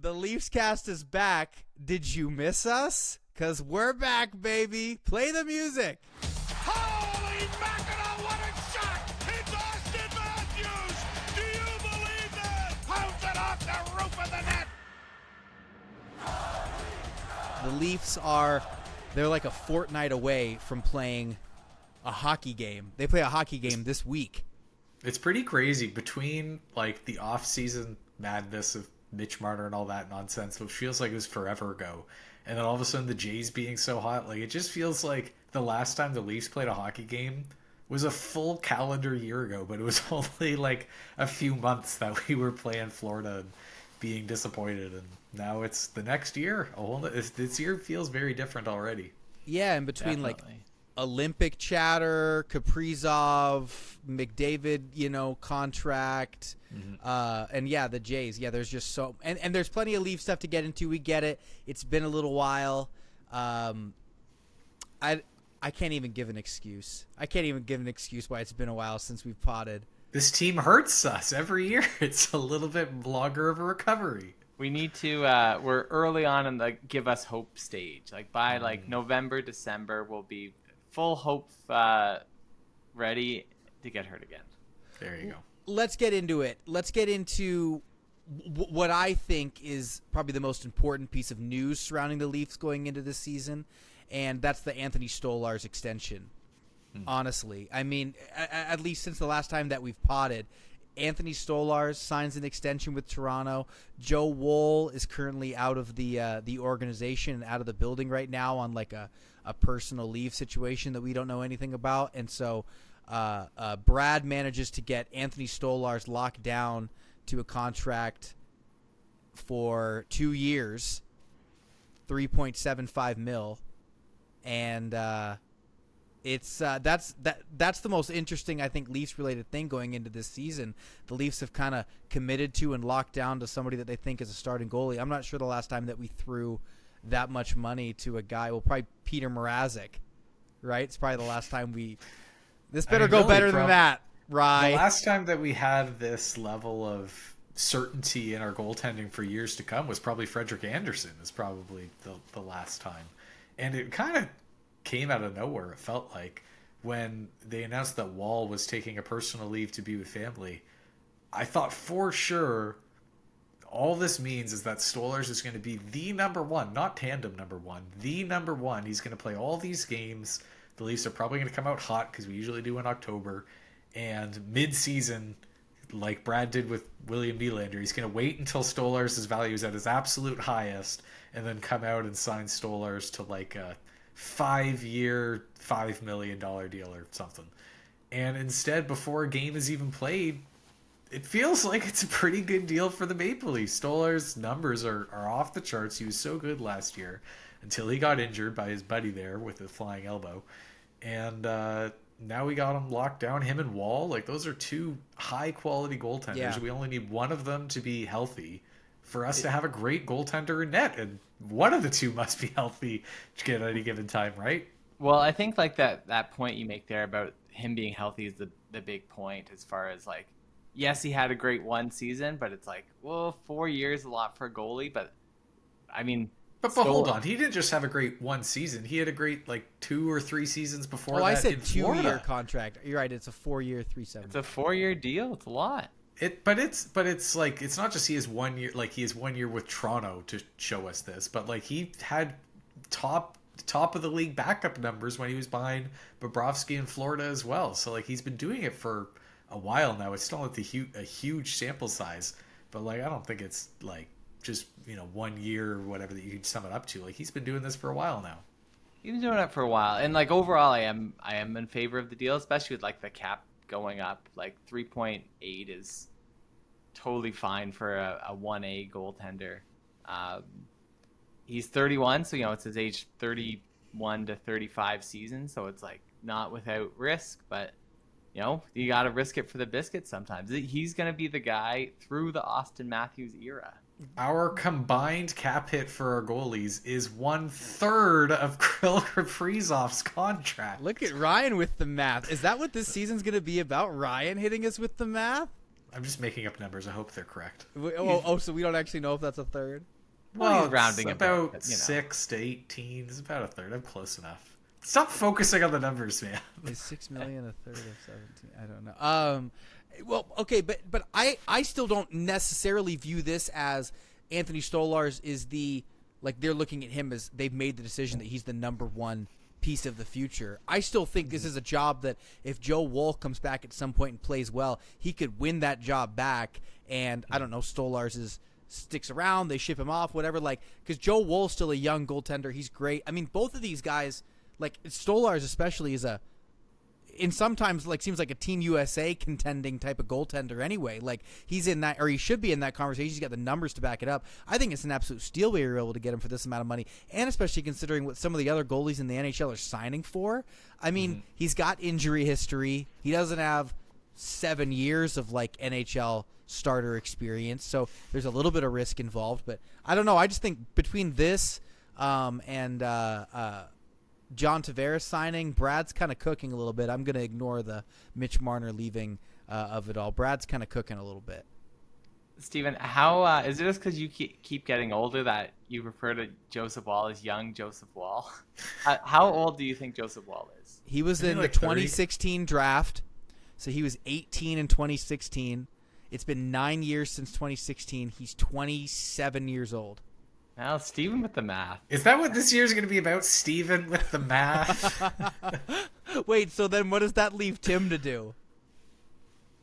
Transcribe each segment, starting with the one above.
The Leafscast is back. Did you miss us? Because we're back, baby. Play the music. Holy mackerel, what a shot! It's Austin Matthews! Do you believe that? Pounds it off the roof of the net! The Leafs they're like a fortnight away from playing a hockey game. They play a hockey game this week. It's pretty crazy between like the off-season madness of Mitch Marner and all that nonsense, which feels like it was forever ago, and then all of a sudden the Jays being so hot, like it just feels like the last time the Leafs played a hockey game was a full calendar year ago, but it was only like a few months that we were playing Florida and being disappointed, and now it's the next year. This year feels very different already. Yeah, in between Definitely. like Olympic chatter, Kaprizov, McDavid, contract, and yeah, the Jays. Yeah, there's just and there's plenty of Leaf stuff to get into. We get it. It's been a little while. I can't even give an excuse. I can't even give an excuse why it's been a while since we've potted. This team hurts us every year. It's a little bit longer of a recovery. We need to we're early on in the give us hope stage. Like by like November, December, we'll be full hope ready to get hurt again. There you go. Let's get into it. Let's get into what I think is probably the most important piece of news surrounding the Leafs going into this season, and that's the Anthony Stolarz extension. Honestly, I mean, at least since the last time that we've potted, Anthony Stolarz signs an extension with Toronto. Joe Woll is currently out of the organization and out of the building right now on like a personal leave situation that we don't know anything about. And so Brad manages to get Anthony Stolarz locked down to a contract for 2 years, $3.75 million, and it's that's the most interesting, I think, Leafs related thing going into this season. The Leafs have kind of committed to and locked down to somebody that they think is a starting goalie. I'm not sure the last time that we threw that much money to a guy. Well, probably Peter Mrazek, right? It's probably the last time we. This better go really, better than that, right? The last time that we had this level of certainty in our goaltending for years to come was probably Frederik Andersen. Is probably the last time, and it kind of came out of nowhere. It felt like when they announced that Wall was taking a personal leave to be with family. I thought for sure all this means is that Stolarz is going to be the number one, not tandem number one, the number one. He's going to play all these games. The Leafs are probably going to come out hot because we usually do in October, and mid-season, like Brad did with William Nylander, he's going to wait until Stolarz' value is at his absolute highest and then come out and sign Stolarz to like a 5-year, $5 million deal or something. And instead, before a game is even played, it feels like it's a pretty good deal for the Maple Leafs. Stolarz' numbers are off the charts. He was so good last year until he got injured by his buddy there with a flying elbow. And now we got him locked down, him and Wall. Like, those are two high-quality goaltenders. Yeah. We only need one of them to be healthy for us to have a great goaltender in net. And one of the two must be healthy at any given time, right? Well, I think like that point you make there about him being healthy is the big point, as far as like, yes, he had a great one season, but it's like, well, 4 years is a lot for a goalie. But I mean, But hold on, he didn't just have a great one season. He had a great like 2 or 3 seasons before that. I said in 2-year Florida. contract. You're right. It's a 4-year, $3.7. It's a 4-year deal. It's a lot. But it's like, it's not just he has 1 year, like he has 1 year with Toronto to show us this, but like he had top of the league backup numbers when he was behind Bobrovsky in Florida as well. So like he's been doing it for a while now. It's still at a huge sample size, but like I don't think it's like just 1 year or whatever that you can sum it up to. Like he's been doing this for a while now. He's been doing it for a while, and like overall, I am in favor of the deal, especially with like the cap going up. Like 3.8 is totally fine for a 1A goaltender. He's 31, so it's his age 31 to 35 season, so it's like not without risk, but you got to risk it for the biscuit sometimes. He's going to be the guy through the Austin Matthews era. Our combined cap hit for our goalies is 1/3 of Kirill Kaprizov's contract. Look at Ryan with the math. Is that what this season's going to be about? Ryan hitting us with the math? I'm just making up numbers. I hope they're correct. So we don't actually know if that's a third? Well, he's rounding about but, 6 to 18. It's about a third. I'm close enough. Stop focusing on the numbers, man. Is 6 million a third of 17? I don't know. Well, okay, but I still don't necessarily view this as Anthony Stolarz is they're looking at him as they've made the decision that he's the number one piece of the future. I still think this is a job that if Joe Woll comes back at some point and plays well, he could win that job back. And I don't know, Stolarz sticks around, they ship him off, whatever. Because Joe Woll's still a young goaltender. He's great. I mean, both of these guys, Stolarz especially, is sometimes seems like a Team USA contending type of goaltender anyway. He's in that, or he should be in that conversation. He's got the numbers to back it up. I think it's an absolute steal we were able to get him for this amount of money, and especially considering what some of the other goalies in the NHL are signing for. I mean, he's got injury history. He doesn't have 7 years of NHL starter experience, so there's a little bit of risk involved. But I don't know. I just think between this and John Tavares signing, Brad's kind of cooking a little bit. I'm going to ignore the Mitch Marner leaving of it all. Brad's kind of cooking a little bit. Steven, how is it just because you keep getting older that you refer to Joseph Woll as young Joseph Woll? How old do you think Joseph Woll is? He was in the 2016 draft, so he was 18 in 2016. It's been 9 years since 2016. He's 27 years old. Now, Steven with the math. Is that what this year's going to be about, Steven with the math? Wait, so then what does that leave Tim to do?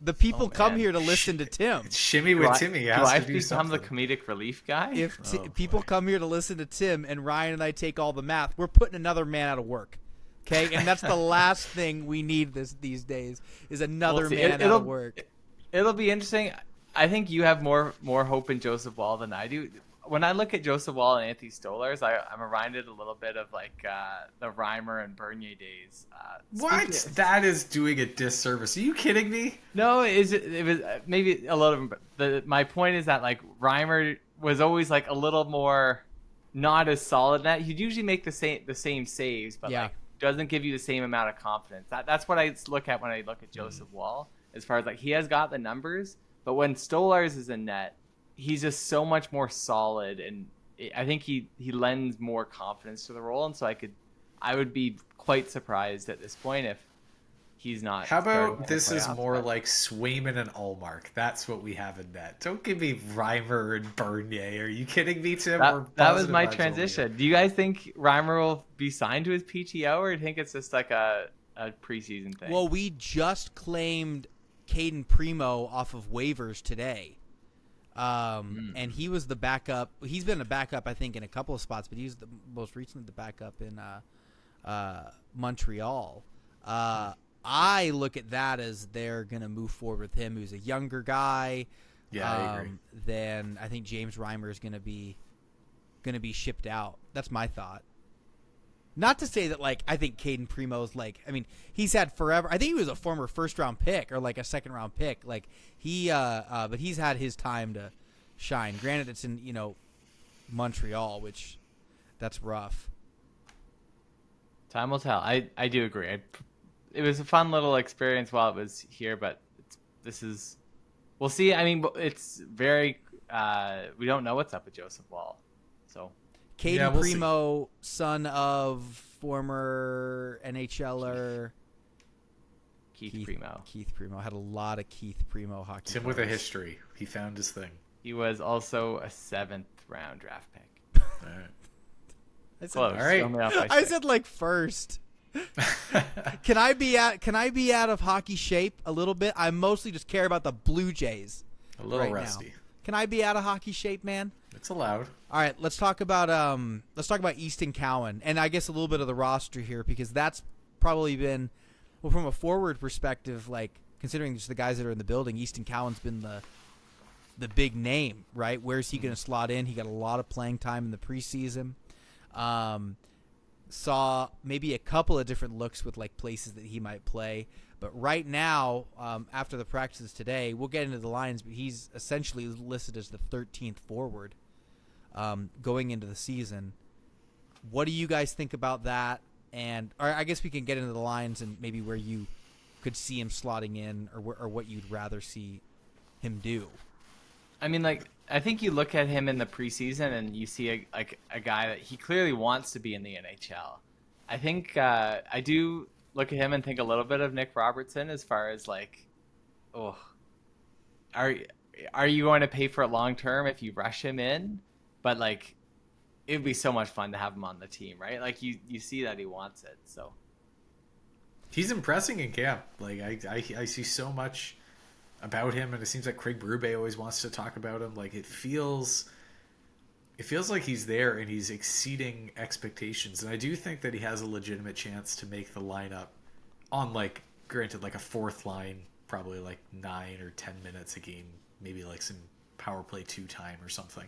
The people come here to listen to Tim. It's Shimmy with Timmy. Do I become the comedic relief guy? If people come here to listen to Tim and Ryan and I take all the math, we're putting another man out of work. Okay? And that's the last thing we need these days is another man out of work. It'll be interesting. I think you have more hope in Joseph Woll than I do. When I look at Joseph Woll and Anthony Stolarz, I'm reminded a little bit of the Reimer and Bernier days. What? That is doing a disservice. Are you kidding me? No, it was maybe a little bit. My point is that Reimer was always a little more not as solid. That he'd usually make the same saves, but doesn't give you the same amount of confidence. That's what I look at when I look at Joseph Woll. As far as he has got the numbers, but when Stolarz is in net, he's just so much more solid, and I think he lends more confidence to the role, and so I would be quite surprised at this point if he's not. How about this is more like Swayman and Allmark? That's what we have in net. Don't give me Reimer and Bernier. Are you kidding me, Tim? That was my transition. Do you guys think Reimer will be signed to his PTO, or do you think it's just a preseason thing? Well, we just claimed Caden Primo off of waivers today. And he was the backup. He's been a backup, I think, in a couple of spots, but he's the most recently the backup in Montreal. I look at that as they're going to move forward with him, who's a younger guy. Yeah, I agree. Then I think James Reimer is going to be shipped out. That's my thought. Not to say that, I think Caden Primo's, he's had forever. I think he was a former first-round pick or, a second-round pick. But he's had his time to shine. Granted, it's in, Montreal, which that's rough. Time will tell. I do agree. It was a fun little experience while it was here, but we'll see. I mean, it's very, we don't know what's up with Joseph Woll, so. Caden Primo, son of former NHLer Keith Primo. Keith Primo had a lot of Keith Primo hockey. Tim with a history. He found his thing. He was also a 7th round draft pick. All right. Close. All right. I said first. Can I be out of hockey shape a little bit? I mostly just care about the Blue Jays. A little rusty. Now. Can I be out of hockey shape, man? It's allowed. All right, let's talk about Easton Cowan, and I guess a little bit of the roster here, because that's probably been, well, from a forward perspective, considering just the guys that are in the building, Easton Cowan's been the big name, right? Where's he going to slot in? He got a lot of playing time in the preseason. Saw maybe a couple of different looks with places that he might play. But right now, after the practices today, we'll get into the lines, but he's essentially listed as the 13th forward going into the season. What do you guys think about that? Or I guess we can get into the lines and maybe where you could see him slotting in, or what you'd rather see him do. I mean, like, I think you look at him in the preseason and you see a guy that he clearly wants to be in the NHL. I think I do look at him and think a little bit of Nick Robertson as far as like, oh, are you going to pay for it long term if you rush him in? But like, it would be so much fun to have him on the team, right? Like you see that he wants it, so He's impressing in camp. Like I see so much about him, and it seems like Craig Berube always wants to talk about him. Like it feels like he's there and he's exceeding expectations. And I do think that he has a legitimate chance to make the lineup on, like, granted, like a fourth line, probably like 9 or 10 minutes a game, maybe like some power play 2 time or something.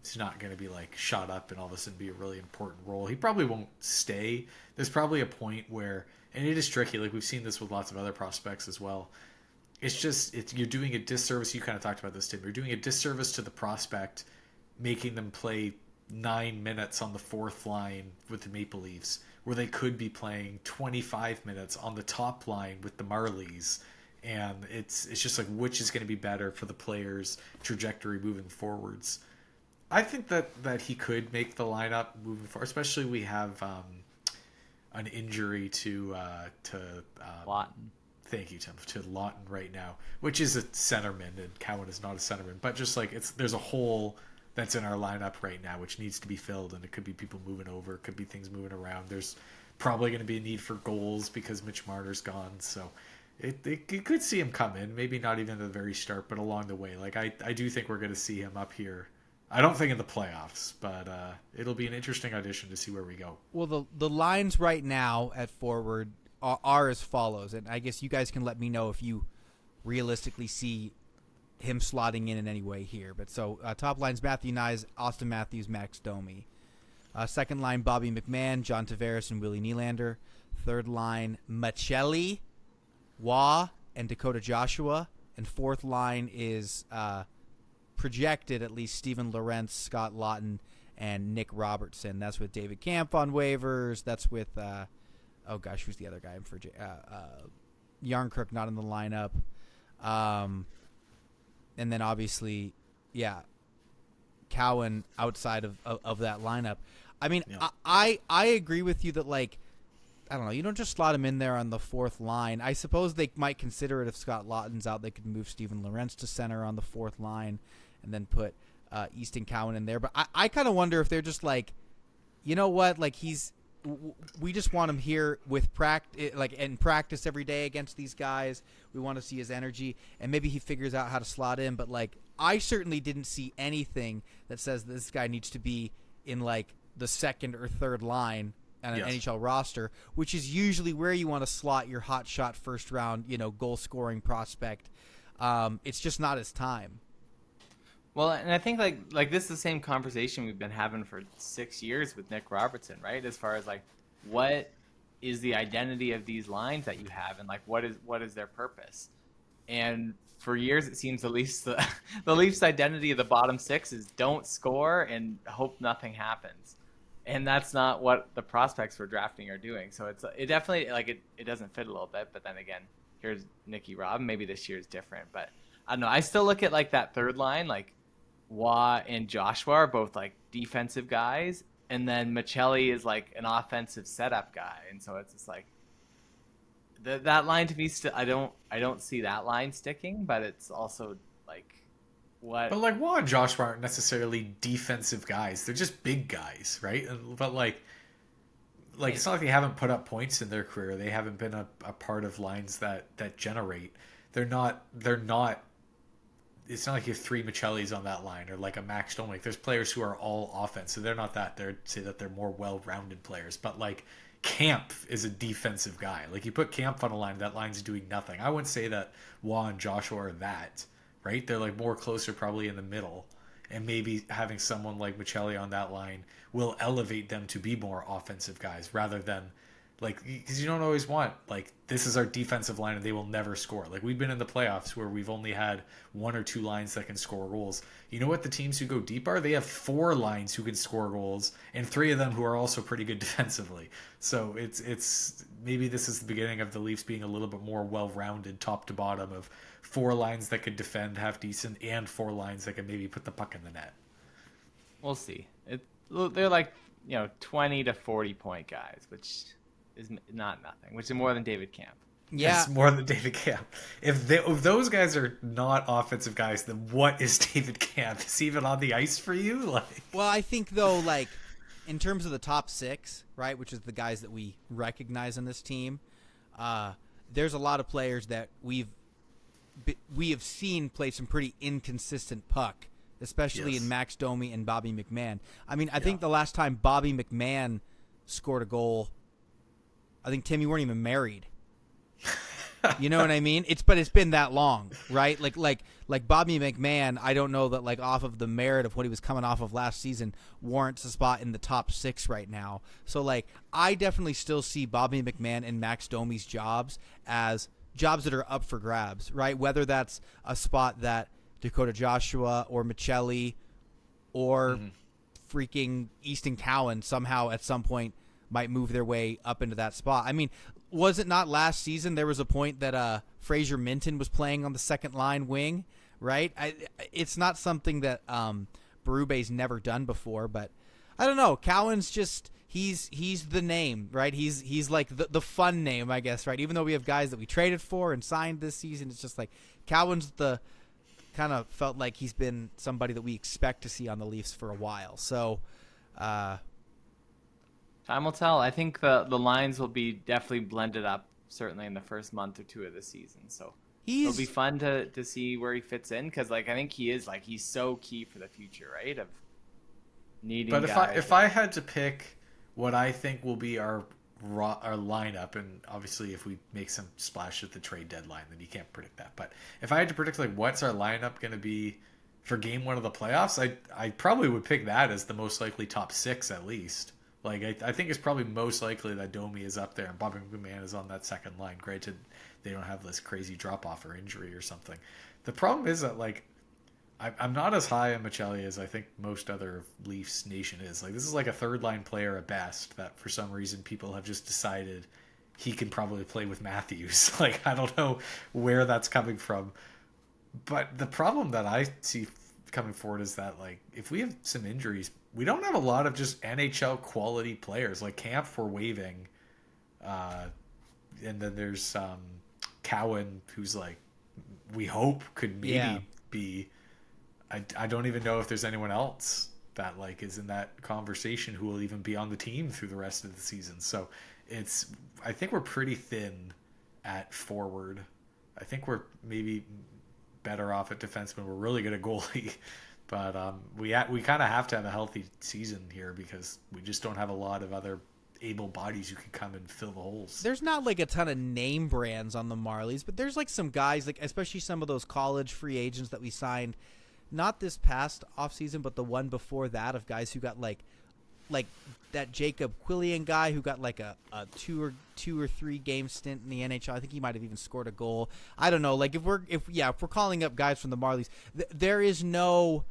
It's not going to be like shot up and all of a sudden be a really important role. He probably won't stay. There's probably a point where, and it is tricky, like we've seen this with lots of other prospects as well. It's just, you're doing a disservice. You kind of talked about this, Tim. You're doing a disservice to the prospect, making them play 9 minutes on the fourth line with the Maple Leafs, where they could be playing 25 minutes on the top line with the Marlies. And it's just like, which is going to be better for the player's trajectory moving forwards. I think that he could make the lineup moving forward, especially we have an injury to Lawton. Thank you, Tim. To Lawton right now, which is a centerman, and Cowan is not a centerman. But just like there's a hole that's in our lineup right now which needs to be filled, and it could be people moving over, it could be things moving around. There's probably going to be a need for goals because Mitch Marner's gone, so it could see him come in. Maybe not even at the very start, but along the way. Like I do think we're going to see him up here. I don't think in the playoffs, but it'll be an interesting audition to see where we go. Well, the lines right now at forward are as follows, and I guess you guys can let me know if you realistically see him slotting in any way here. But so top line's Matthew Nyes, Austin Matthews, Max Domi. Second line, Bobby McMahon, John Tavares, and Willie Nylander. Third line, Machelli, Waugh, and Dakota Joshua. And fourth line is projected at least Steven Lorentz, Scott Lawton, and Nick Robertson. That's with David Kampf on waivers. That's with who's the other guy? Yarncrook not in the lineup. And then obviously, Cowan outside of that lineup. I mean, yeah. I agree with you that, like, I don't know, you don't just slot him in there on the fourth line. I suppose they might consider it if Scott Lawton's out. They could move Steven Lorentz to center on the fourth line and then put Easton Cowan in there. But I kind of wonder if they're just like, you know what, like we just want him here with practice every day against these guys. We want to see his energy, and maybe he figures out how to slot in. But like, I certainly didn't see anything that says this guy needs to be in like the second or third line on an NHL roster, which is usually where you want to slot your hot shot first round, goal scoring prospect. It's just not his time. Well, and I think like this is the same conversation we've been having for 6 years with Nick Robertson, right? As far as like, what is the identity of these lines that you have, and like what is their purpose? And for years, it seems at least the Leafs' identity of the bottom six is don't score and hope nothing happens, and that's not what the prospects we're drafting are doing. So it definitely like it doesn't fit a little bit. But then again, here's Nicky Robb. Maybe this year is different, but I don't know. I still look at like that third line, like Waugh and Joshua are both like defensive guys, and then Machelli is like an offensive setup guy, and so it's just like that line to me still I don't see that line sticking, but it's also like what. But like Waugh and Joshua aren't necessarily defensive guys; they're just big guys, right? But like it's not like they haven't put up points in their career. They haven't been a part of lines that generate. They're not. It's not like you have 3 Machellis on that line or like a Max Domi. There's players who are all offense, so they're not that. They're say that they're more well-rounded players. But like Kampf is a defensive guy. Like you put Kampf on a line, that line's doing nothing. I wouldn't say that Waugh and Joshua are that, right? They're like more closer, probably in the middle, and maybe having someone like Machelli on that line will elevate them to be more offensive guys rather than. Like, because you don't always want, like, this is our defensive line and they will never score. Like, we've been in the playoffs where we've only had 1 or 2 lines that can score goals. You know what the teams who go deep are? They have 4 lines who can score goals and 3 of them who are also pretty good defensively. So it's maybe this is the beginning of the Leafs being a little bit more well-rounded top to bottom of 4 lines that could defend half decent and 4 lines that could maybe put the puck in the net. We'll see. They're like 20 to 40 point guys, which is not nothing, which is more than David Camp. Yeah, It's more than David Camp. If those guys are not offensive guys, then what is David Camp? Is he even on the ice for you? Like, well, I think though, like in terms of the top 6, right, which is the guys that we recognize on this team, there's a lot of players that we have seen play some pretty inconsistent puck, especially in Max Domi and Bobby McMahon. I mean, I think the last time Bobby McMahon scored a goal, I think, Tim, you weren't even married. You know what I mean? It's been that long, right? Like Bobby McMahon, I don't know that like off of the merit of what he was coming off of last season warrants a spot in the top 6 right now. So like I definitely still see Bobby McMahon and Max Domi's jobs as jobs that are up for grabs, right? Whether that's a spot that Dakota Joshua or Michelli or freaking Easton Cowan somehow at some point might move their way up into that spot. I mean, was it not last season there was a point that Fraser Minton was playing on the second line wing, right? It's not something that Berube's never done before, but I don't know. Cowan's just he's the name, right? He's like the fun name, I guess, right? Even though we have guys that we traded for and signed this season, it's just like Cowan's the kind of felt like he's been somebody that we expect to see on the Leafs for a while. So time will tell. I think the lines will be definitely blended up, certainly in the first month or 2 of the season. So it'll be fun to see where he fits in, because like I think he's so key for the future, right? Of needing. But guys if I had to pick what I think will be our lineup, and obviously if we make some splash at the trade deadline, then you can't predict that. But if I had to predict like what's our lineup going to be for game 1 of the playoffs, I probably would pick that as the most likely top 6 at least. Like, I think it's probably most likely that Domi is up there and Bobby McMahon is on that second line. Granted, they don't have this crazy drop-off or injury or something. The problem is that, like, I'm not as high on Michelli as I think most other Leafs nation is. Like, this is like a third-line player at best that for some reason people have just decided he can probably play with Matthews. Like, I don't know where that's coming from. But the problem that I see coming forward is that, like, if we have some injuries, we don't have a lot of just NHL quality players. Like Camp for waiving, and then there's Cowan, who's like we hope could maybe be. I don't even know if there's anyone else that like is in that conversation who will even be on the team through the rest of the season. So I think we're pretty thin at forward. I think we're maybe better off at defenseman. We're really good at goalie. But we kind of have to have a healthy season here because we just don't have a lot of other able bodies who can come and fill the holes. There's not like a ton of name brands on the Marlies, but there's like some guys, like especially some of those college free agents that we signed, not this past offseason, but the one before that, of guys who got like that Jacob Quillian guy who got like a 2 or 3 game stint in the NHL. I think he might have even scored a goal. I don't know. Like if we're calling up guys from the Marlies, there is no.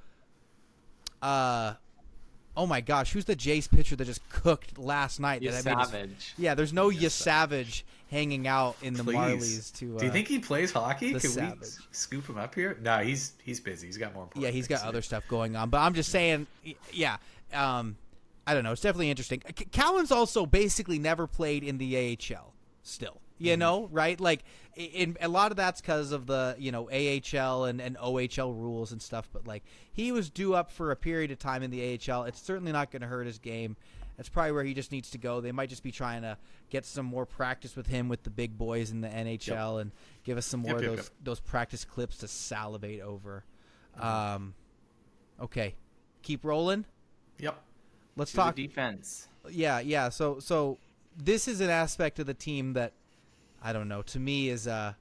Oh my gosh, who's the Jays pitcher that just cooked last night? Savage. Yeah, there's no Savage hanging out in the Marlies. Do you think he plays hockey? Can Savage. we scoop him up here? No, he's busy. He's got more important he's got things other stuff going on. But I'm just saying, I don't know. It's definitely interesting. Cowan's also basically never played in the AHL still. You know, right? Like, in a lot of that's because of the, AHL and OHL rules and stuff. But, like, he was due up for a period of time in the AHL. It's certainly not going to hurt his game. That's probably where he just needs to go. They might just be trying to get some more practice with him with the big boys in the NHL and give us some more of those practice clips to salivate over. Okay. Keep rolling? Yep. Let's talk defense. Yeah. So this is an aspect of the team that, I don't know, to me is a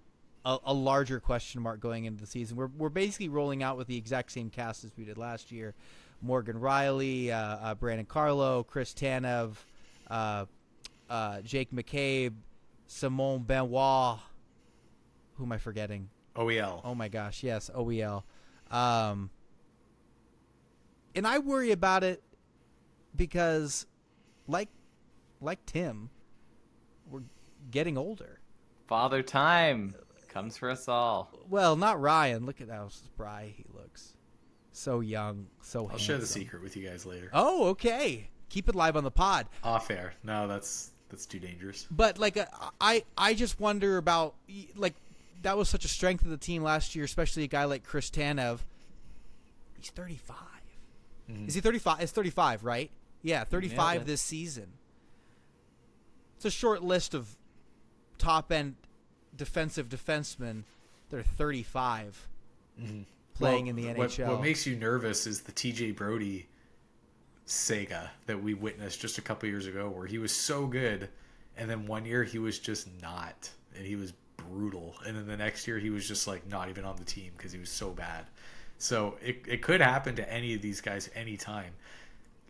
larger question mark going into the season. We're basically rolling out with the exact same cast as we did last year. Morgan Rielly, Brandon Carlo, Chris Tanev, Jake McCabe, Simone Benoit. Who am I forgetting? OEL. Oh my gosh, yes, OEL. And I worry about it because, like Tim, we're getting older. Father time Comes for us all. Well, not Ryan. Look at how spry he looks. So young, so handsome. I'll share the secret with you guys later. Oh, okay. Keep it live on the pod. Off air. No, that's too dangerous. But like, I just wonder about like that was such a strength of the team last year, especially a guy like Chris Tanev. He's 35. Mm-hmm. Is he 35? It's 35, right? Yeah, 35 this season. It's a short list of top-end defensive defensemen that are 35 playing in the NHL. What makes you nervous is the TJ Brody saga that we witnessed just a couple years ago, where he was so good, and then one year he was just not, and he was brutal, and then the next year he was just like not even on the team because he was so bad. So it could happen to any of these guys anytime,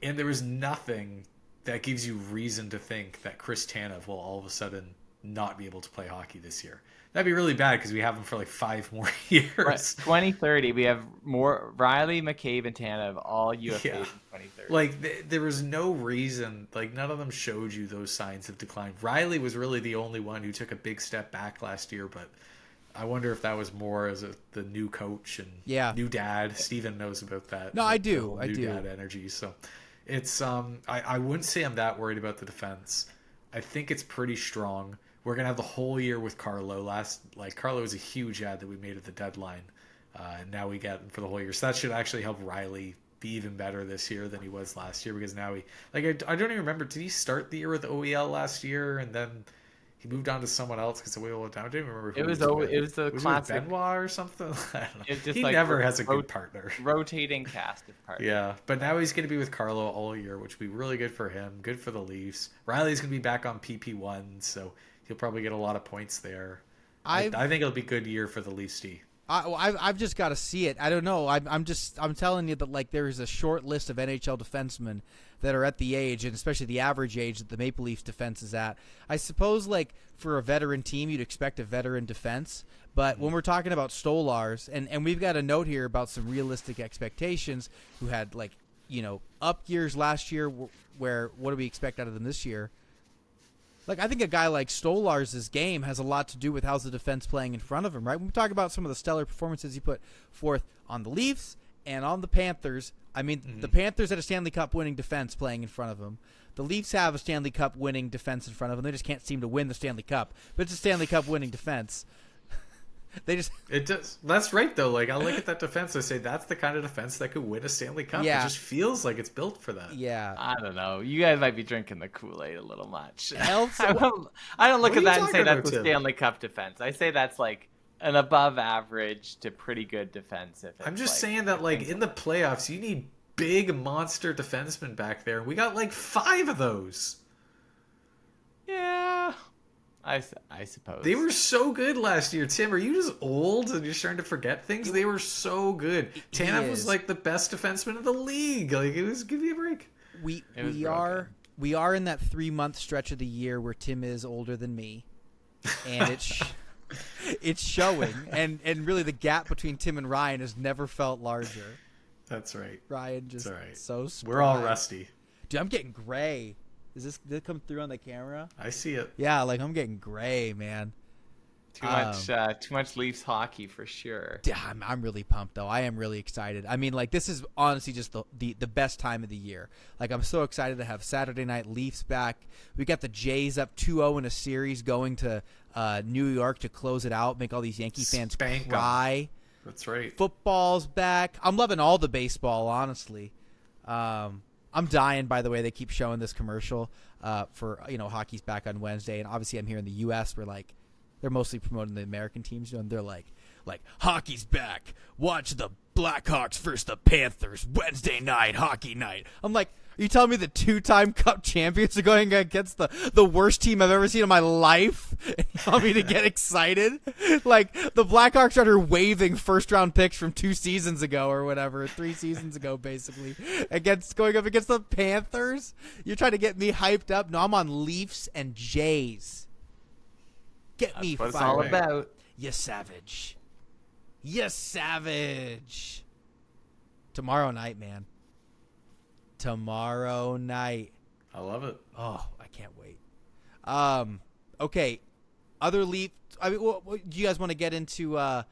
and there is nothing that gives you reason to think that Chris Tanev will all of a sudden not be able to play hockey this year. That'd be really bad because we have him for like 5 more years. Right. 2030, we have more Rielly, McCabe, and Tanev all UFAs in 2030. Like there was no reason. Like none of them showed you those signs of decline. Rielly was really the only one who took a big step back last year, but I wonder if that was more as the new coach and new dad. Steven knows about that. No, I do. New dad energy. So it's I wouldn't say I'm that worried about the defense. I think it's pretty strong. We're going to have the whole year with Carlo. Carlo was a huge ad that we made at the deadline. And now we get him for the whole year. So that should actually help Rielly be even better this year than he was last year, because now I don't even remember. Did he start the year with OEL last year and then he moved on to someone else because OEL went down? I don't even remember. It was the classic Benoit or something. I don't know. Just he never has a good partner. Rotating cast of partners. Yeah, but now he's going to be with Carlo all year, which will be really good for him. Good for the Leafs. Rielly's going to be back on PP1, so he'll probably get a lot of points there. I think it'll be a good year for the Leafs D. I've just got to see it. I don't know. I'm telling you that like there is a short list of NHL defensemen that are at the age, and especially the average age that the Maple Leafs defense is at. I suppose like for a veteran team, you'd expect a veteran defense. But when we're talking about Stolarz, and we've got a note here about some realistic expectations, who had like, up years last year, where what do we expect out of them this year? Like, I think a guy like Stolarz' game has a lot to do with how's the defense playing in front of him, right? When we talk about some of the stellar performances he put forth on the Leafs and on the Panthers, I mean, the Panthers had a Stanley Cup winning defense playing in front of them. The Leafs have a Stanley Cup winning defense in front of them. They just can't seem to win the Stanley Cup. But it's a Stanley Cup winning defense. It does. That's right, though. Like, I look at that defense, I say that's the kind of defense that could win a Stanley Cup. Yeah. It just feels like it's built for that. Yeah. I don't know. You guys might be drinking the Kool-Aid a little much. I don't look at What are that you and say talking that's a about, Tim? Stanley Cup defense. I say that's like an above average to pretty good defense. I'm just saying that, like, in the playoffs, you need big monster defensemen back there. We got like 5 of those. Yeah. I suppose. They were so good last year. Tim, are you just old and you're starting to forget things? They were so good. Tanev was like the best defenseman in the league. Like, it was, give me a break. We are in that 3-month stretch of the year where Tim is older than me, and it's showing. And really, the gap between Tim and Ryan has never felt larger. That's right. Ryan just so spry. We're all rusty. Dude, I'm getting gray. Did it come through on the camera? I see it. Yeah, like I'm getting gray, man. Too much Leafs hockey for sure. Yeah, I'm really pumped though. I am really excited. I mean, like this is honestly just the best time of the year. Like I'm so excited to have Saturday Night Leafs back. We got the Jays up 2-0 in a series, going to New York to close it out, make all these Yankee fans cry. That's right. Football's back. I'm loving all the baseball, honestly. I'm dying, by the way. They keep showing this commercial for, hockey's back on Wednesday. And obviously I'm here in the U.S. where, like, they're mostly promoting the American teams. And they're like, hockey's back. Watch the Blackhawks versus the Panthers Wednesday night, hockey night. I'm like, are you telling me the 2-time Cup champions are going against the worst team I've ever seen in my life? And you want me to get excited? Like, the Blackhawks are waving first-round picks from 2 seasons ago or whatever, 3 seasons ago, basically, going up against the Panthers? You're trying to get me hyped up? No, I'm on Leafs and Jays. Get me fired. That's what it's all about. You savage. You savage. Tomorrow night, man. Tomorrow night. I love it. Oh, I can't wait. Okay. other Leaf. I mean, do you guys want to get into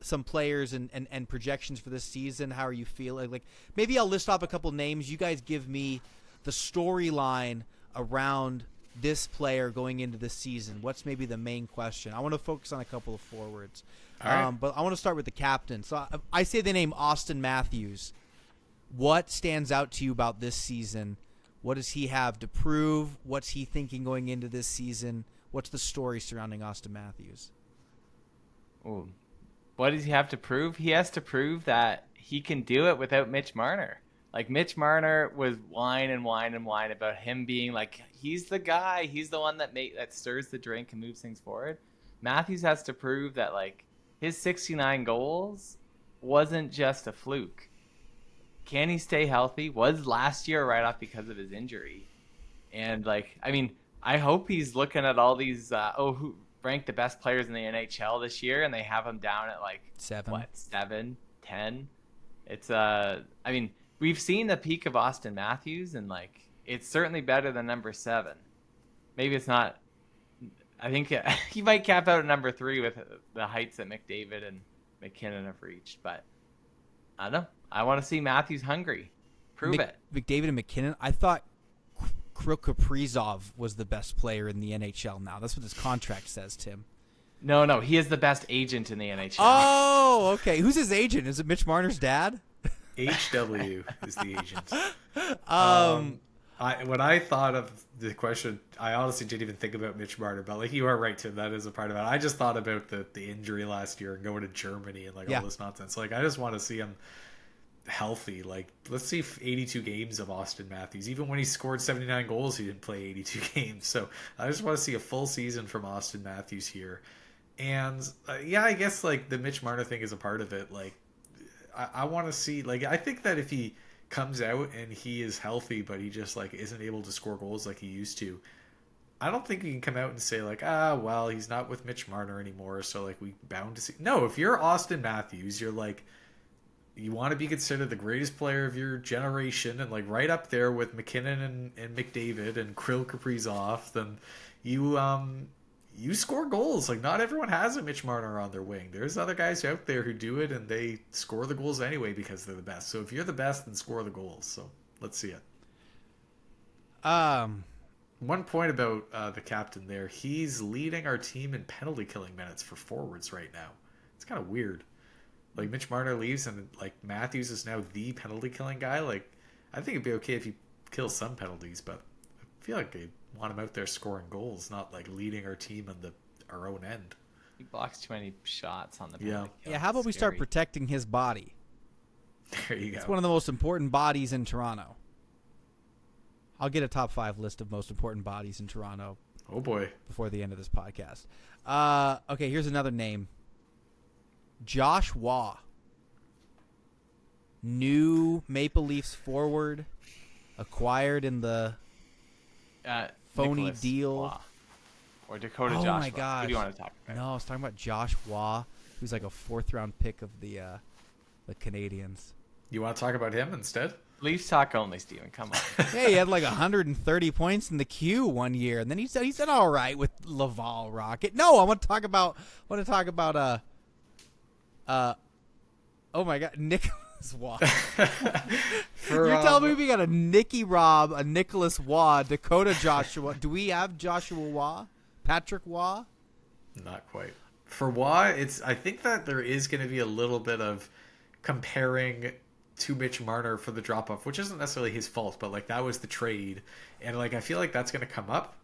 some players and projections for this season? How are you feeling? Like, maybe I'll list off a couple names. You guys give me the storyline around this player going into this season. What's maybe the main question? I want to focus on a couple of forwards. All right. But I want to start with the captain. So I say the name Austin Matthews. What stands out to you about this season? What does he have to prove? What's he thinking going into this season? What's the story surrounding Austin Matthews? Ooh. What does he have to prove? He has to prove that he can do it without Mitch Marner. Like, Mitch Marner was whine about him being like, he's the guy. He's the one that stirs the drink and moves things forward. Matthews has to prove that, like, his 69 goals wasn't just a fluke. Can he stay healthy? Was last year a write-off because of his injury. And, like, I mean, I hope he's looking at all these, who ranked the best players in the NHL this year, and they have him down at, like, 7, 10? It's, I mean, we've seen the peak of Austin Matthews, and, like, it's certainly better than number 7. Maybe it's not. I think he might cap out at number 3 with the heights that McDavid and McKinnon have reached. But I don't know. I want to see Matthews hungry. Prove it. McDavid and McKinnon. I thought Kirill Kaprizov was the best player in the NHL now. That's what his contract says, Tim. No. He is the best agent in the NHL. Oh, okay. Who's his agent? Is it Mitch Marner's dad? HW is the agent. Um, When I thought of the question, I honestly didn't even think about Mitch Marner, but like, you are right, Tim. That is a part of it. I just thought about the injury last year and going to Germany and all this nonsense. Like, I just want to see him healthy. Like, let's see 82 games of Austin Matthews. Even when he scored 79 goals, he didn't play 82 games. So I just want to see a full season from Austin Matthews here. And I guess like the Mitch Marner thing is a part of it. Like, I want to see, like, I think that if he comes out and he is healthy, but he just like isn't able to score goals like he used to, I don't think you can come out and say like, well, he's not with Mitch Marner anymore, so like we bound to see. No, if you're Austin Matthews, you're like, you want to be considered the greatest player of your generation and like right up there with McKinnon and McDavid and Kirill Kaprizov, then you score goals. Like, not everyone has a Mitch Marner on their wing. There's other guys out there who do it, and they score the goals anyway because they're the best. So if you're the best, then score the goals. So let's see it. One point about the captain there, he's leading our team in penalty killing minutes for forwards right now. It's kind of weird. Like, Mitch Marner leaves, and like Matthews is now the penalty killing guy. Like, I think it'd be okay if he kills some penalties, but I feel like they want him out there scoring goals, not like leading our team on our own end. He blocks too many shots on the Yeah. Yeah, how about we start protecting his body? There you go. It's one of the most important bodies in Toronto. I'll get a top 5 list of most important bodies in Toronto. Oh boy. Before the end of this podcast. Okay, here's another name. Josh Waugh. New Maple Leafs forward, acquired in the phony Nicholas deal. Waugh. Or Dakota Oh Joshua. my gosh. Who do you want to talk about? No, I was talking about Josh Waugh, who's like a 4th-round pick of the Canadians. You want to talk about him instead? Leafs talk only, Steven. Come on. Yeah, he had like 130 points in the Q one year, and then he said all right with Laval Rocket. No, I want to talk about oh my God, Nicholas Waugh. You're telling me we got a Nicky Robb, a Nicholas Waugh, Dakota Joshua. Do we have Joshua Waugh? Patrick Waugh? Not quite. For Waugh, I think that there is going to be a little bit of comparing to Mitch Marner for the drop-off, which isn't necessarily his fault, but like that was the trade. And like I feel like that's going to come up.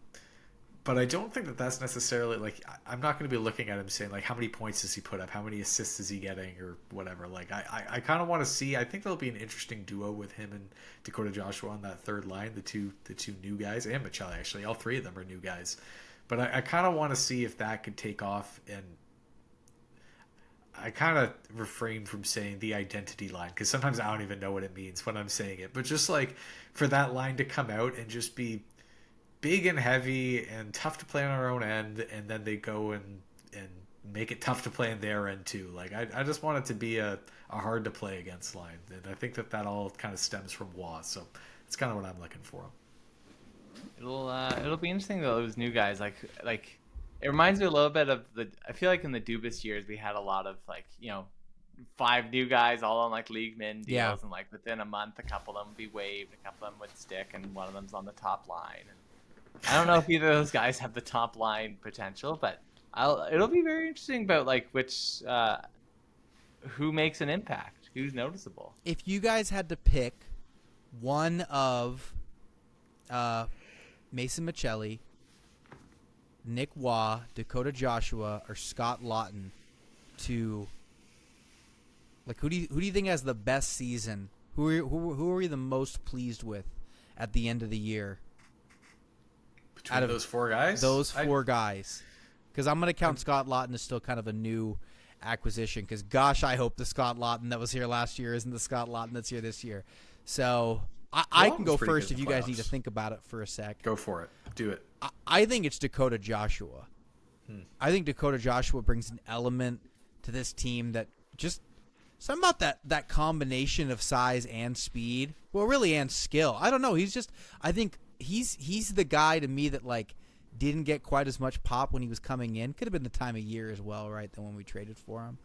But I don't think that that's necessarily, like, I'm not going to be looking at him saying, like, how many points does he put up? How many assists is he getting or whatever? Like, I kind of want to see, I think there'll be an interesting duo with him and Dakota Joshua on that third line, the two new guys, and Michelli, actually. All 3 of them are new guys. But I kind of want to see if that could take off, and I kind of refrain from saying the identity line, because sometimes I don't even know what it means when I'm saying it. But just, like, for that line to come out and just be big and heavy and tough to play on our own end, and then they go and make it tough to play on their end too. Like, I just want it to be a hard to play against line, and I think that all kind of stems from Waugh, so it's kind of what I'm looking for. It'll be interesting though, those new guys like It reminds me a little bit of I feel like in the Dubas years, we had a lot of 5 new guys all on like league min deals, Yeah. and like within a month, a couple of them would be waived, a couple of them would stick, and one of them's on the top line. And I don't know if either of those guys have the top line potential, but it'll be very interesting about like which who makes an impact, who's noticeable. If you guys had to pick one of Mason Michelli, Nick Waugh, Dakota Joshua, or Scott Lawton to who do you think has the best season? Who are you the most pleased with at the end of the year? Between Out of those 4 guys? Those 4 guys. Because I'm going to count Scott Lawton as still kind of a new acquisition. Because, gosh, I hope the Scott Lawton that was here last year isn't the Scott Lawton that's here this year. So I can go first if you guys need to think about it for a sec. Go for it. Do it. I think it's Dakota Joshua. I think Dakota Joshua brings an element to this team that just something about that combination of size and speed. Well, really, and skill. I don't know. I think he's the guy to me that like didn't get quite as much pop when he was coming in. Could have been the time of year as well, right? Than when we traded for him.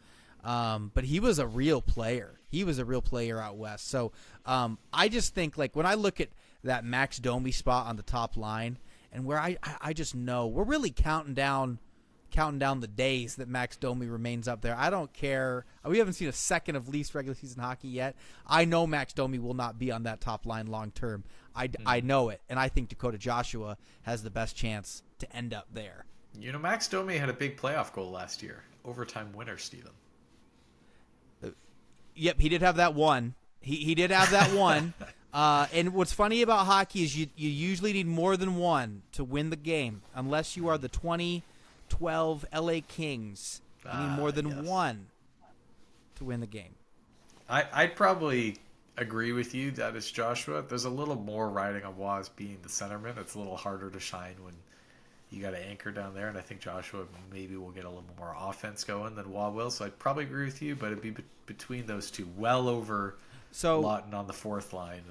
But he was a real player. He was a real player out west. So I just think like when I look at that Max Domi spot on the top line, and where I just know we're really counting down the days that Max Domi remains up there. I don't care. We haven't seen a second of Leafs regular season hockey yet. I know Max Domi will not be on that top line long term. I know it, and I think Dakota Joshua has the best chance to end up there. You know, Max Domi had a big playoff goal last year. Overtime winner, Steven. Yep, he did have that one. He did have that one. And what's funny about hockey is you usually need more than one to win the game, unless you are the 2012 LA Kings. You need more than one to win the game. I'd probably agree with you that it's Joshua. There's a little more riding on Waz being the centerman. It's a little harder to shine when you got an anchor down there, and I think Joshua maybe will get a little more offense going than Wah will. So I'd probably agree with you, but it'd be between those two, well over Lawton on the 4th line,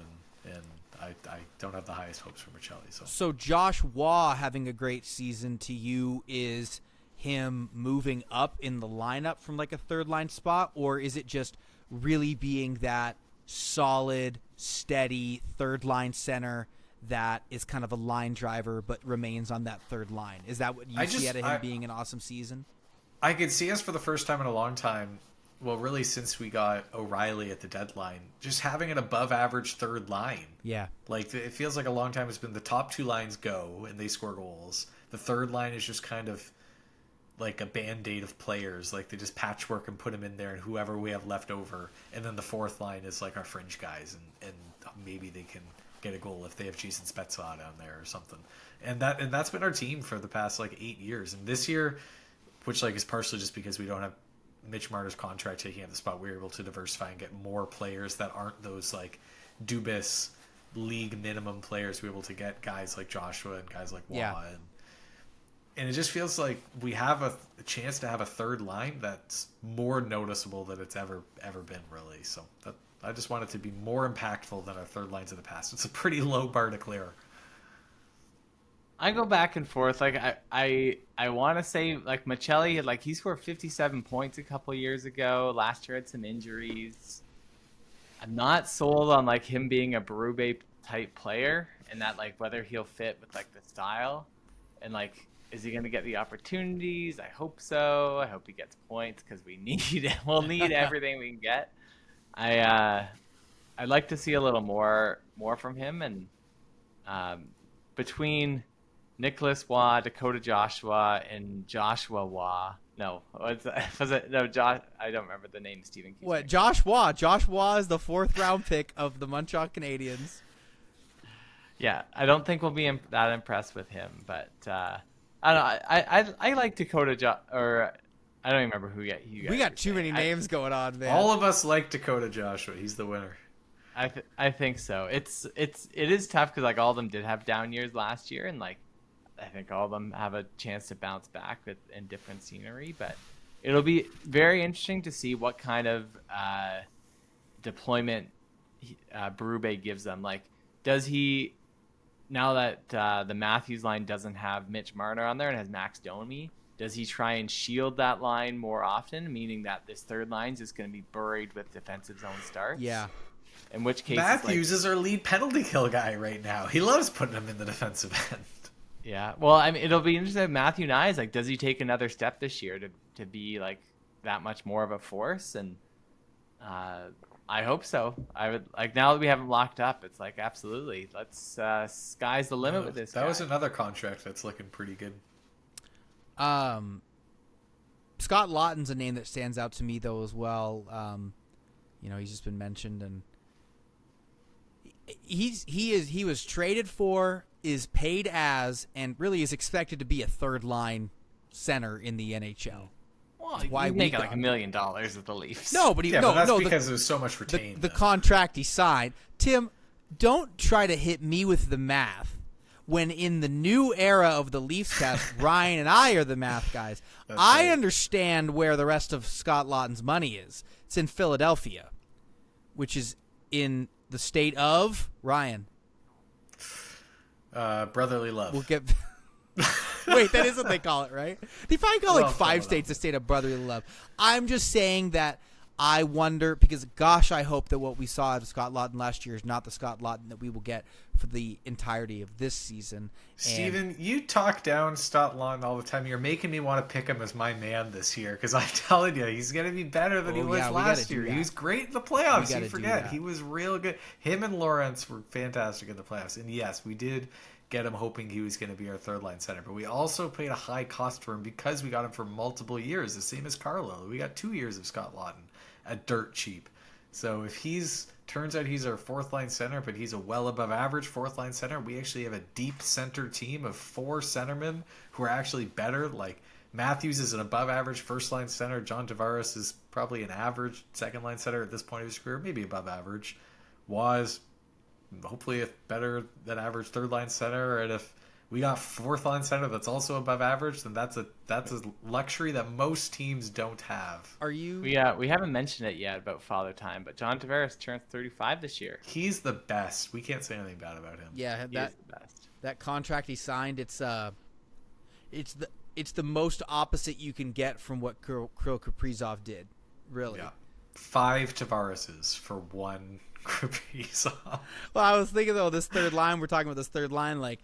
and I don't have the highest hopes for Michelli. So Josh Waugh having a great season to you is him moving up in the lineup from like a 3rd line spot, or is it just really being that solid, steady 3rd line center that is kind of a line driver but remains on that 3rd line? Is that what you see out of him being an awesome season? I could see us for the first time in a long time, well, really since we got O'Reilly at the deadline, just having an above-average 3rd line. Yeah. Like, it feels like a long time it's been the top 2 lines go, and they score goals. The 3rd line is just kind of like a Band-Aid of players. Like, they just patchwork and put them in there, and whoever we have left over. And then the 4th line is like our fringe guys, and maybe they can get a goal if they have Jason Spezza down there or something. And that's been our team for the past like 8 years. And this year, which like is partially just because we don't have Mitch Marner's contract taking up the spot, we were able to diversify and get more players that aren't those like Dubas league minimum players. We were able to get guys like Joshua and guys like Wah, and it just feels like we have a chance to have a 3rd line that's more noticeable than it's ever been, really. So I just want it to be more impactful than our 3rd lines of the past. It's a pretty low bar to clear. I go back and forth. Like I want to say like Michelli had he scored 57 points a couple years ago. Last year had some injuries. I'm not sold on like him being a Berube type player, and that like whether he'll fit with like the style, and like is he going to get the opportunities? I hope so. I hope he gets points because we'll need everything we can get. I'd like to see a little more from him, and between Nicholas Waugh, Dakota Joshua, and Joshua Waugh. No, was it no Josh? I don't remember the name. Stephen. What? Josh Waugh? Josh Waugh is the 4th round pick of the Montreal Canadiens. Yeah, I don't think we'll be that impressed with him, but I don't know. I like Dakota or I don't even remember who you guys. We got too many names going on, man. All of us like Dakota Joshua. He's the winner. I think so. It is tough because like all of them did have down years last year, and like I think all of them have a chance to bounce back in different scenery. But it'll be very interesting to see what kind of deployment Berube gives them. Like, does he now that the Matthews line doesn't have Mitch Marner on there and has Max Domi, does he try and shield that line more often, meaning that this third line is just going to be buried with defensive zone starts? Yeah. In which case, Matthews is our lead penalty kill guy right now. He loves putting him in the defensive end. Yeah. Well, I mean, it'll be interesting. Matthew Nye, like, does he take another step this year to be like that much more of a force? And I hope so. I would like, now that we have him locked up, it's like, absolutely. Let's sky's the limit with this guy. That was another contract that's looking pretty good. Scott Laughton's a name that stands out to me though as well. He's just been mentioned, and he was traded for, is paid as, and really is expected to be a third line center in the NHL. Well, he's making like $1 million with the Leafs. No, but that's because there's so much retained. The contract he signed. Tim, don't try to hit me with the math. When in the new era of the Leafscast, Ryan and I are the math guys. I understand where the rest of Scott Laughton's money is. It's in Philadelphia, which is in the state of Ryan. Brotherly love. We'll get. Wait, that is what they call it, right? They probably call like 5 states a state of brotherly love. I'm just saying that I wonder, because gosh, I hope that what we saw out of Scott Laughton last year is not the Scott Laughton that we will get for the entirety of this season. Steven, you talk down Scott Laughton all the time. You're making me want to pick him as my man this year, because I'm telling you, he's going to be better than he was last year. He was great in the playoffs. You forget. He was real good. Him and Lawrence were fantastic in the playoffs. And yes, we did get him hoping he was going to be our third line center, but we also paid a high cost for him because we got him for multiple years, the same as Carlo. We got 2 years of Scott Laughton at dirt cheap. So if turns out he's our fourth line center, but he's a well above average fourth line center, we actually have a deep center team of 4 centermen who are actually better. Like Matthews is an above average first line center. John Tavares is probably an average second line center at this point of his career, maybe above average. Was hopefully a better than average third line center, and if we got fourth line center that's also above average, then that's a luxury that most teams don't have. Are you? We haven't mentioned it yet about Father Time, but John Tavares turns 35 this year. He's the best. We can't say anything bad about him. Yeah, He is the best. That contract he signed, it's the most opposite you can get from what Kirill Kaprizov did. Really. Yeah. 5 Tavareses for 1 Kaprizov. Well, I was thinking though, this third line, we're talking about this third line, like,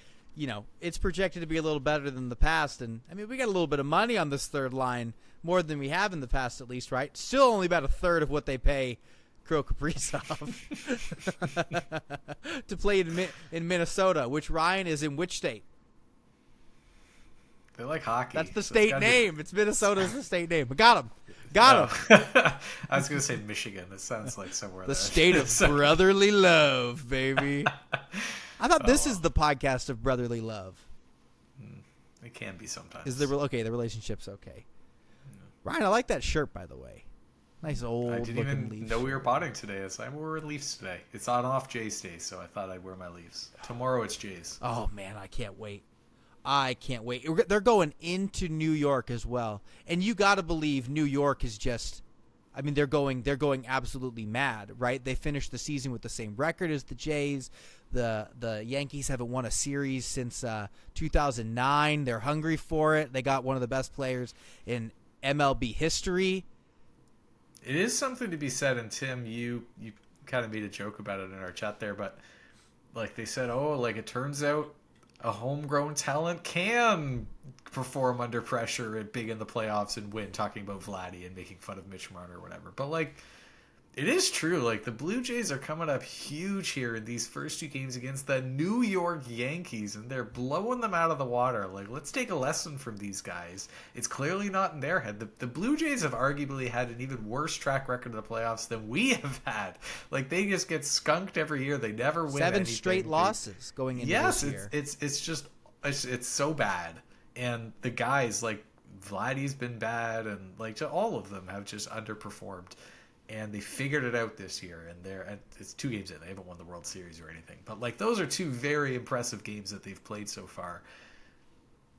it's projected to be a little better than the past. And, I mean, we got a little bit of money on this third line, more than we have in the past at least, right? Still only about a third of what they pay Kirill Kaprizov to play in Minnesota, which Ryan is in which state? They like hockey. That's the state name. It's Minnesota's the state name. Got him. Got him. I was going to say Michigan. It sounds like somewhere the there. State of brotherly love, baby. I thought this is the podcast of brotherly love. It can be sometimes. Is the relationship's okay? Ryan, I like that shirt, by the way. Nice old. I didn't even know we were potting today. It's like we're in Leafs today. It's on off Jays day, so I thought I'd wear my Leafs. Tomorrow it's Jays. Oh man, I can't wait. They're going into New York as well, and you got to believe New York is just. I mean, they're going absolutely mad, right? They finished the season with the same record as the Jays. The Yankees haven't won a series since 2009. They're hungry for it. They got one of the best players in MLB history. It is something to be said, and Tim, you kind of made a joke about it in our chat there, but like they said, it turns out a homegrown talent can perform under pressure and big in the playoffs and win, talking about Vladdy and making fun of Mitch Marner or whatever. But like, it is true. Like, the Blue Jays are coming up huge here in these first 2 games against the New York Yankees, and they're blowing them out of the water. Like, let's take a lesson from these guys. It's clearly not in their head. The Blue Jays have arguably had an even worse track record in the playoffs than we have had. Like, they just get skunked every year. They never win 7 anything. straight losses going into this year. Yes, it's just it's so bad. And the guys, like, Vladdy's been bad, and like all of them have just underperformed. And they figured it out this year, and it's 2 games in. They haven't won the World Series or anything. But like, those are 2 very impressive games that they've played so far.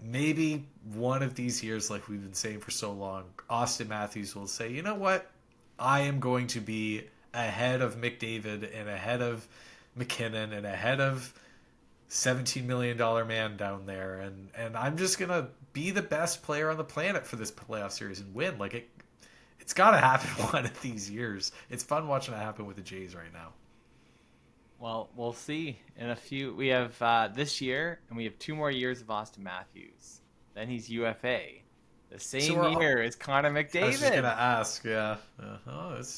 Maybe one of these years, like we've been saying for so long, Austin Matthews will say, you know what? I am going to be ahead of McDavid and ahead of McKinnon and ahead of $17 million man down there, and I'm just gonna be the best player on the planet for this playoff series and win. Like it's got to happen one of these years. It's fun watching it happen with the Jays right now. Well, we'll see in a few. We have this year, and we have 2 more years of Austin Matthews. Then he's UFA. The same year as Connor McDavid. I was just gonna ask, yeah.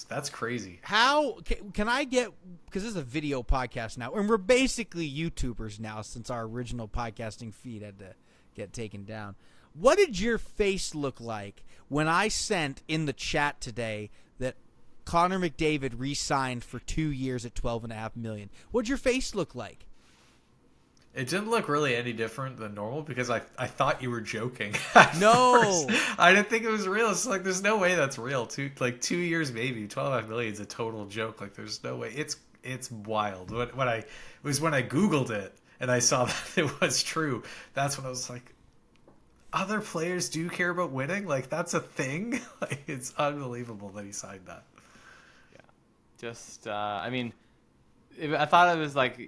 That's crazy. How can I get, because this is a video podcast now, and we're basically YouTubers now since our original podcasting feed had to get taken down. What did your face look like when I sent in the chat today that Connor McDavid re-signed for 2 years at $12.5 million? What'd your face look like? It didn't look really any different than normal because I thought you were joking. No, I didn't think it was real. It's like there's no way that's real. 2 years maybe. 12.5 million is a total joke. Like there's no way. It's wild. When I Googled it and I saw that it was true, that's when I was like, other players do care about winning. Like that's a thing. Like it's unbelievable that he signed that. Yeah, just I mean, I thought it was like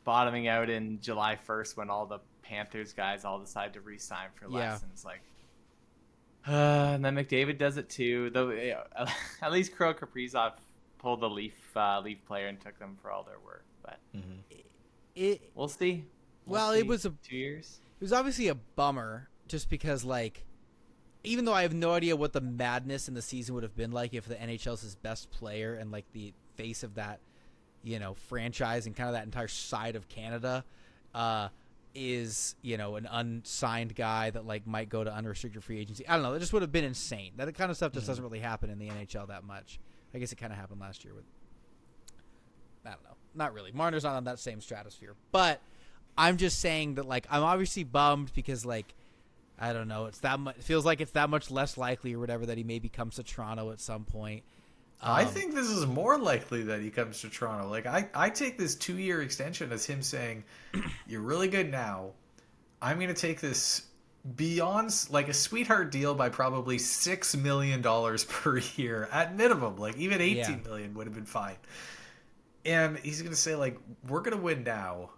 bottoming out in July 1st when all the Panthers guys all decide to re-sign for less, and it's like, and then McDavid does it too. Though at least Kaprizov pulled the Leaf player and took them for all their worth. But we'll see. It was 2 years. It was obviously a bummer, just because even though I have no idea what the madness in the season would have been like if the NHL's his best player and the face of that franchise and kind of that entire side of Canada is, an unsigned guy that might go to unrestricted free agency. I don't know. That just would have been insane. That kind of stuff just doesn't really happen in the NHL that much. I guess it kind of happened last year with, I don't know. Not really. Marner's not on that same stratosphere. But I'm just saying that, I'm obviously bummed because, I don't know. It's that much. It feels like it's that much less likely or whatever that he maybe comes to Toronto at some point. I think this is more likely that he comes to Toronto. I take this 2-year extension as him saying, you're really good now. I'm going to take this beyond a sweetheart deal by probably $6 million per year at minimum. Even $18 million would have been fine. And he's going to say, we're going to win now.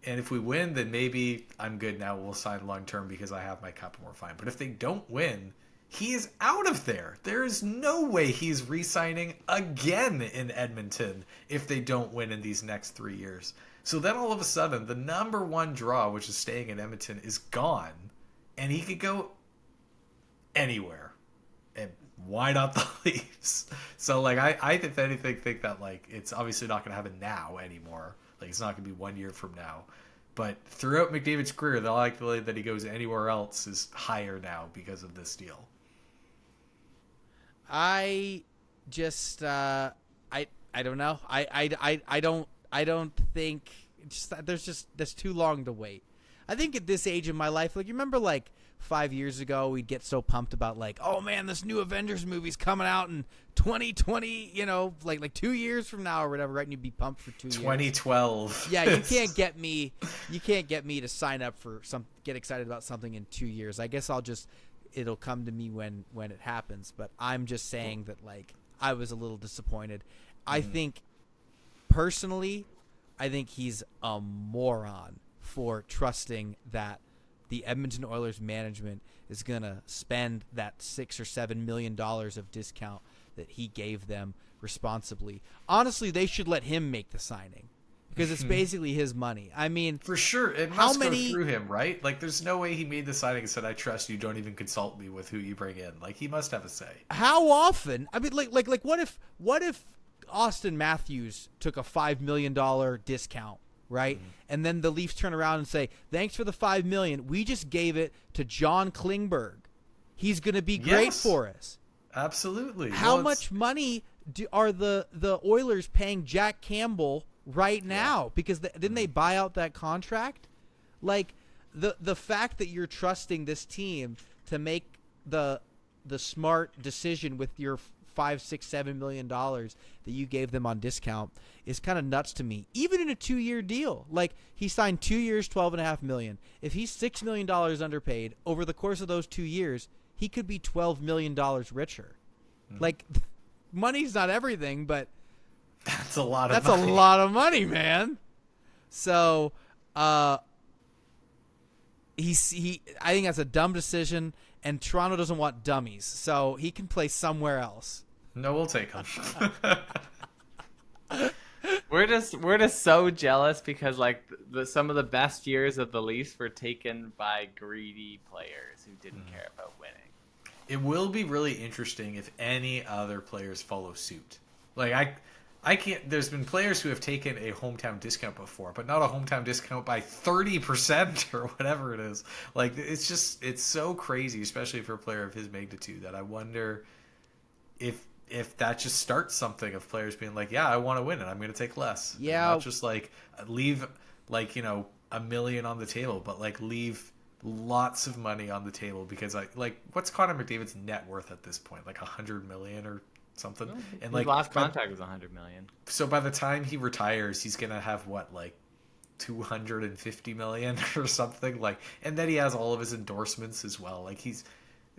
And if we win, then maybe I'm good now. We'll sign long-term because I have my cap and we're fine. But if they don't win, he is out of there. There is no way he's re-signing again in Edmonton if they don't win in these next 3 years. So then all of a sudden, the number one draw, which is staying in Edmonton, is gone. And he could go anywhere. And why not the Leafs? So, I if anything, think that, it's obviously not going to happen now anymore. It's not going to be 1 year from now. But throughout McDavid's career, the likelihood that he goes anywhere else is higher now because of this deal. I just I don't know. I don't think there's too long to wait. I think at this age of my life, you remember 5 years ago, we'd get so pumped about oh man, this new Avengers movie's coming out in 2020, 2 years from now or whatever, right? And you'd be pumped for 2 years. 2012. Yeah, you can't get me to sign up for get excited about something in 2 years. I guess it'll come to me when it happens, but I'm just saying that I was a little disappointed. I think personally, he's a moron for trusting that the Edmonton Oilers management is going to spend that $6 or $7 million of discount that he gave them responsibly. Honestly, they should let him make the signing because it's basically his money. I mean, for sure, it must go through him, right? There's no way he made the signing and said, "I trust you. Don't even consult me with who you bring in." He must have a say. How often? I mean, what if Austin Matthews took a $5 million discount? Right? And then the Leafs turn around and say, thanks for the $5 million. We just gave it to John Klingberg. He's going to be great for us. Absolutely. How much money are the Oilers paying Jack Campbell right now? Because didn't they buy out that contract? The fact that you're trusting this team to make the smart decision with your $5, $6, $7 million that you gave them on discount is kind of nuts to me. Even in a 2-year deal, he signed 2 years, $12.5 million. If he's $6 million underpaid over the course of those 2 years, he could be $12 million richer. Money's not everything, but that's a lot of money. That's a lot of money, man. So I think that's a dumb decision, and Toronto doesn't want dummies, so he can play somewhere else. No, we'll take him. We're just so jealous because like some of the best years of the Leafs were taken by greedy players who didn't care about winning. It will be really interesting if any other players follow suit. Like I can't. There's been players who have taken a hometown discount before, but not a hometown discount by 30% or whatever it is. Like it's so crazy, especially for a player of his magnitude, that I wonder if that just starts something of players being like, yeah, I want to win and I'm going to take less. Yeah. And not just like leave like, $1 million on the table, but like leave lots of money on the table because what's Connor McDavid's net worth at this point? Like $100 million or something? And His last contract was $100 million. So by the time he retires, he's going to have what, like $250 million or something, like, and then he has all of his endorsements as well. Like he's,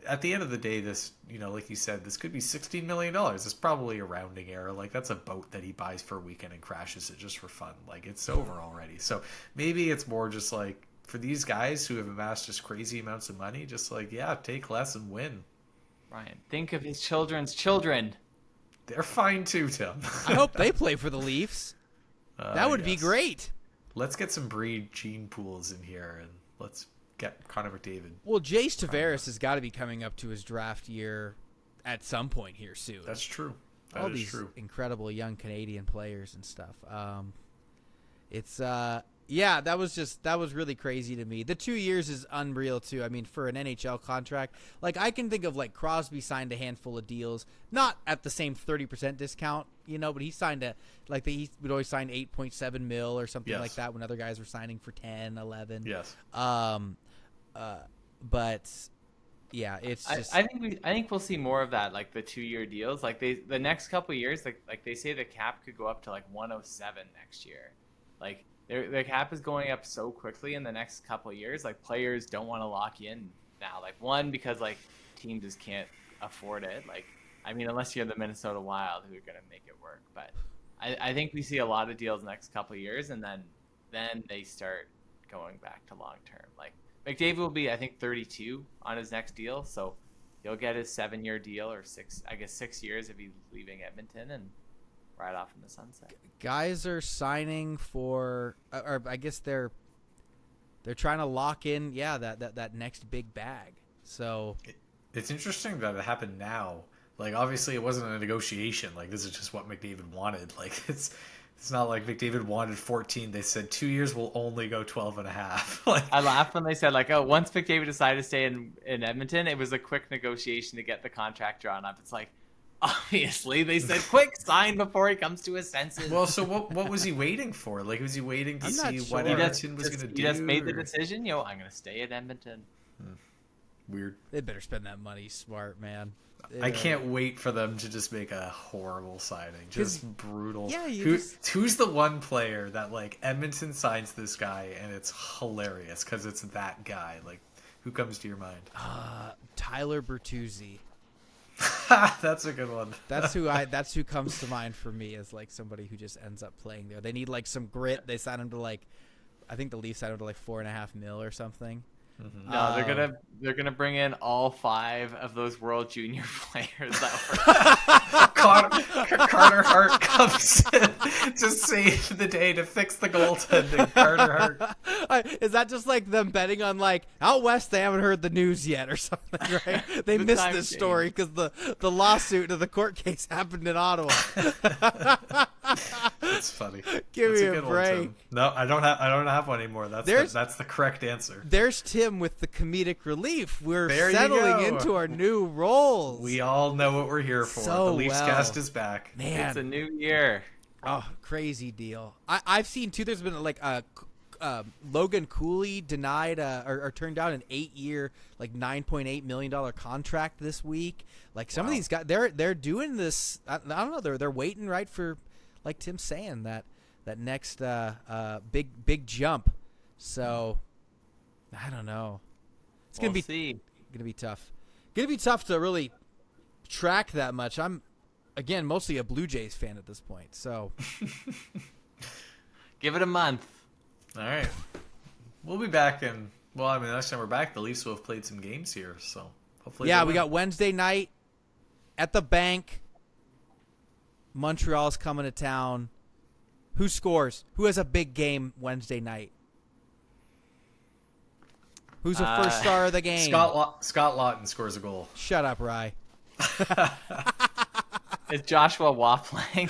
at the end of the day, this, like you said, this could be $16 million. It's probably a rounding error. Like that's a boat that he buys for a weekend and crashes it just for fun. Like it's over already. So maybe it's more just like for these guys who have amassed just crazy amounts of money, just like, yeah, take less and win. Ryan, think of his children's children. They're fine too, Tim. I hope they play for the Leafs. That would be great. Let's get some breed gene pools in here and let's get Connor McDavid. Well, Jace Tavares has got to be coming up to his draft year at some point here soon. That's true. All these incredible young Canadian players and stuff. That was really crazy to me. The 2 years is unreal too. I mean, for an NHL contract, like I can think of like Crosby signed a handful of deals, not at the same 30% discount, but he signed he would always sign 8.7 mil or something like that when other guys were signing for 10, 11. Yes. But yeah, it's just. I think we'll see more of that, like the 2-year deals. Like the next couple of years, like they say the cap could go up to like 107 next year. Like the cap is going up so quickly in the next couple of years. Like players don't want to lock in now. Like one, because like teams just can't afford it. Like I mean, unless you're the Minnesota Wild, who are going to make it work. But I think we see a lot of deals next couple of years, and then they start going back to long term. Like McDavid will be, I think, 32 on his next deal, so he'll get his 7-year deal, or 6 years if he's leaving Edmonton, and right off in the sunset. Guys are signing for, or I guess they're trying to lock in, that next big bag. So it's interesting that it happened now. Like obviously it wasn't a negotiation. Like this is just what McDavid wanted. Like it's not like McDavid wanted 14. They said 2 years will only go 12 and a half. Like I laughed when they said like, oh, once McDavid decided to stay in Edmonton, it was a quick negotiation to get the contract drawn up. It's like, obviously they said quick, sign before he comes to his senses. Well, so what was he waiting for? Like was he waiting to see what Edmonton was going to do? He just made the decision, I'm going to stay at Edmonton. Weird. They better spend that money smart, man. I can't wait for them to just make a horrible signing. Just brutal. Yeah, who's the one player that like Edmonton signs this guy and it's hilarious because it's that guy? Like, who comes to your mind? Tyler Bertuzzi. That's a good one. That's who comes to mind for me as like somebody who just ends up playing there. They need like some grit. They sign him to like, I think the Leafs signed him to like $4.5 million or something. Mm-hmm. No, they're gonna bring in all 5 of those World Junior players that were Carter Hart comes in to save the day, to fix the goaltending. Carter Hart. Is that just like them betting on like out west? They haven't heard the news yet or something, right? They missed this story because the lawsuit or the court case happened in Ottawa. That's funny. Give That's me a break. One, no, I don't have one anymore. That's the correct answer. There's Tim with the comedic relief. We're there settling into our new roles. We all know what we're here for. So the Leafscast is back. Man, it's a new year. Oh, crazy deal. I've seen too. There's been like Logan Cooley denied or turned down an 8-year like $9.8 million contract this week. Like some of these guys, they're doing this. I don't know. They're waiting right for, like Tim's saying, that next big jump. So I don't know. It's gonna be tough. Gonna be tough to really track that much. I'm again mostly a Blue Jays fan at this point. So give it a month. All right. We'll be back in. Well, I mean, next time we're back, the Leafs will have played some games here, so hopefully. Yeah, we got Wednesday night at the bank. Montreal's coming to town. Who scores? Who has a big game Wednesday night? Who's the first star of the game? Scott Lawton scores a goal. Shut up, Rye. Is Joshua Waugh playing?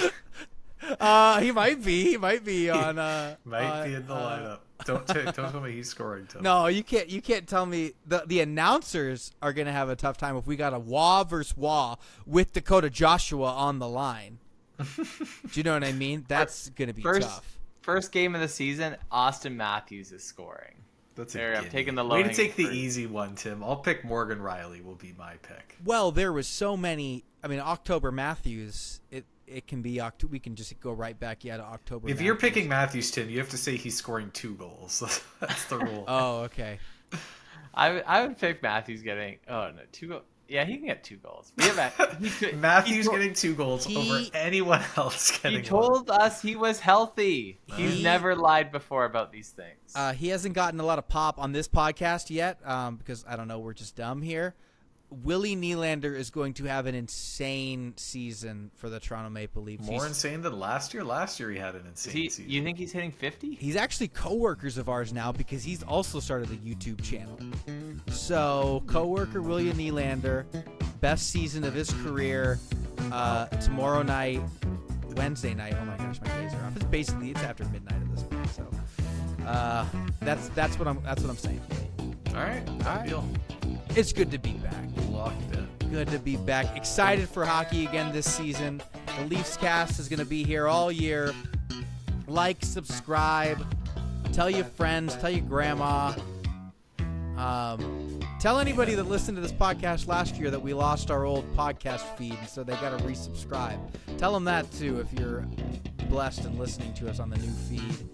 He might be. He might be on. Might be in the lineup. Don't tell me he's scoring. Tim. No, you can't. You can't tell me the announcers are gonna have a tough time if we got a Waugh versus Waugh with Dakota Joshua on the line. Do you know what I mean? That's gonna be tough. First game of the season, Austin Matthews is scoring. That's I'm taking the low. Way to take the easy one, Tim. I'll pick Morgan Rielly. Will be my pick. Well, there was so many. I mean, October Matthews. It can be October. We can just go right back to October. If you're picking Matthews, Tim, you have to say he's scoring 2 goals. That's the rule. Oh, okay. I would pick Matthews getting. Oh no, 2 goals. Yeah, he can get 2 goals. Matthews getting 2 goals over anyone else getting. He told us he was healthy. He's never lied before about these things. He hasn't gotten a lot of pop on this podcast yet because, I don't know, we're just dumb here. Willie Nylander is going to have an insane season for the Toronto Maple Leafs. More insane than last year? Last year he had an insane season. You think he's hitting 50? He's actually coworkers of ours now because he's also started a YouTube channel. So, coworker William Nylander, best season of his career, tomorrow night, Wednesday night. Oh my gosh, my days are off. It's after midnight at this point. So, that's what I'm saying. All right, deal. It's good to be back. Locked in. Good to be back. Excited for hockey again this season. The Leafscast is going to be here all year. Like, subscribe, tell your friends, tell your grandma. Tell anybody that listened to this podcast last year that we lost our old podcast feed, so they got to resubscribe. Tell them that too if you're blessed and listening to us on the new feed.